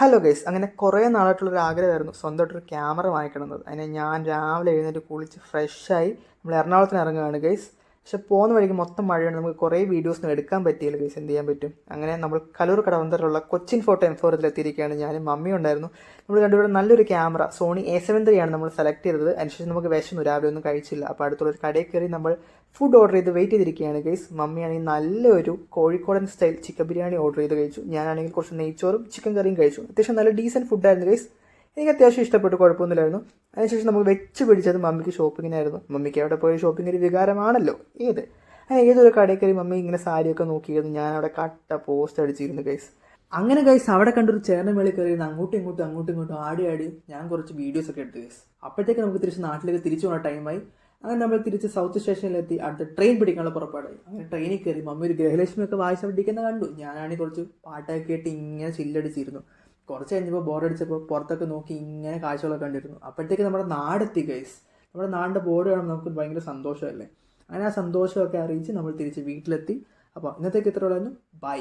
Hello guys, അങ്ങനെ കുറേ നാളായിട്ടുള്ളൊരു ആഗ്രഹമായിരുന്നു സ്വന്തമായിട്ടൊരു ക്യാമറ വാങ്ങിക്കണമെന്നത്. അതിന് ഞാൻ രാവിലെ എഴുന്നേറ്റ് കുളിച്ച് ഫ്രഷായി നമ്മൾ എറണാകുളത്തിന് ഇറങ്ങുകയാണ് ഗൈസ്. പക്ഷെ പോകുന്ന വഴിക്ക് മൊത്തം മഴയാണ്, നമുക്ക് കുറേ വീഡിയോസൊന്നും എടുക്കാൻ പറ്റിയില്ല ഗൈസ്. എന്ത് ചെയ്യാൻ പറ്റും? അങ്ങനെ നമ്മൾ കലൂർ കടവന്തറിലുള്ള കൊച്ചിൻ ഫോട്ടോ M4 എത്തിയിരിക്കുകയാണ്. ഞാനും മമ്മിയും ഉണ്ടായിരുന്നു. നമ്മൾ രണ്ടുപേരും നല്ലൊരു ക്യാമറ സോണി A7 III ആണ് നമ്മൾ സെലക്ട് ചെയ്തത്. അതിനുശേഷം നമുക്ക് വിശന്നു, രാവിലെ ഒന്നും കഴിച്ചില്ല. അപ്പോൾ അടുത്തുള്ളൊരു കടയിൽ കയറി നമ്മൾ ഫുഡ് ഓർഡർ ചെയ്ത് വെയിറ്റ് ചെയ്തിരിക്കുകയാണ് ഗൈസ്. മമ്മിയാണെങ്കിൽ നല്ലൊരു കോഴിക്കോടൻ സ്റ്റൈൽ ചിക്കൻ ബിരിയാണി ഓർഡർ ചെയ്ത് കഴിച്ചു. ഞാനാണെങ്കിൽ കുറച്ച് നെയ്ച്ചോറും ചിക്കൻ കറിയും കഴിച്ചു. അത്യാവശ്യം നല്ല ഡീസൻറ്റ് ഫുഡായിരുന്നു ഗൈസ്. എനിക്ക് അത്യാവശ്യം ഇഷ്ടപ്പെട്ടു, കുഴപ്പമൊന്നുമില്ലായിരുന്നു. അതിനുശേഷം നമുക്ക് വെച്ച് പിടിച്ചത് മമ്മിക്ക് ഷോപ്പിങ്ങിനായിരുന്നു. മമ്മിക്ക് അവിടെ പോയ ഷോപ്പിംഗ് ഒരു വികാരമാണല്ലോ. അങ്ങനെ ഏതൊരു കടയിൽ കയറി മമ്മി ഇങ്ങനെ സാരിയൊക്കെ നോക്കിയിരുന്നു. ഞാൻ അവിടെ കട്ട പോസ്റ്റ് അടിച്ചിരുന്നു ഗൈസ്. അങ്ങനെ ഗൈസ് അവിടെ കണ്ടൊരു ചേർന്ന മേളിൽ കയറി അങ്ങോട്ടും ഇങ്ങോട്ടും ആടി ഞാൻ കുറച്ച് വീഡിയോസ് ഒക്കെ എടുത്തു ഗൈസ്. അപ്പോഴത്തേക്ക് നമുക്ക് തിരിച്ച് നാട്ടിലേക്ക് തിരിച്ചു പോകുന്ന ടൈമായി. അങ്ങനെ നമ്മൾ തിരിച്ച് സൗത്ത് സ്റ്റേഷനിലെത്തി അടുത്ത ട്രെയിൻ പിടിക്കാനുള്ള പുറപ്പാടായി. അങ്ങനെ ട്രെയിനിൽ കയറി മമ്മി ഒരു ഗൃഹലക്ഷ്മി ഒക്കെ വായിച്ച് പഠിക്കുന്ന കണ്ടു. ഞാനാണെങ്കിൽ കുറച്ച് പാട്ടൊക്കെ കേട്ട് ഇങ്ങനെ ചില്ലടിച്ചിരുന്നു. കുറച്ച് കഴിഞ്ഞപ്പോൾ ബോർഡടിച്ചപ്പോൾ പുറത്തൊക്കെ നോക്കി ഇങ്ങനെ കാഴ്ചകളൊക്കെ കണ്ടിരുന്നു. അപ്പോഴത്തേക്ക് നമ്മുടെ നാടെത്തി ഗൈസ്. നമ്മുടെ നാടിൻ്റെ ബോർഡ് കാണുമ്പോൾ നമുക്ക് ഭയങ്കര സന്തോഷമല്ലേ. അങ്ങനെ ആ സന്തോഷമൊക്കെ അറിയിച്ച് നമ്മൾ തിരിച്ച് വീട്ടിലെത്തി. അപ്പോൾ ഇന്നത്തേക്ക് ഇത്ര ഉള്ളൂ. ബൈ.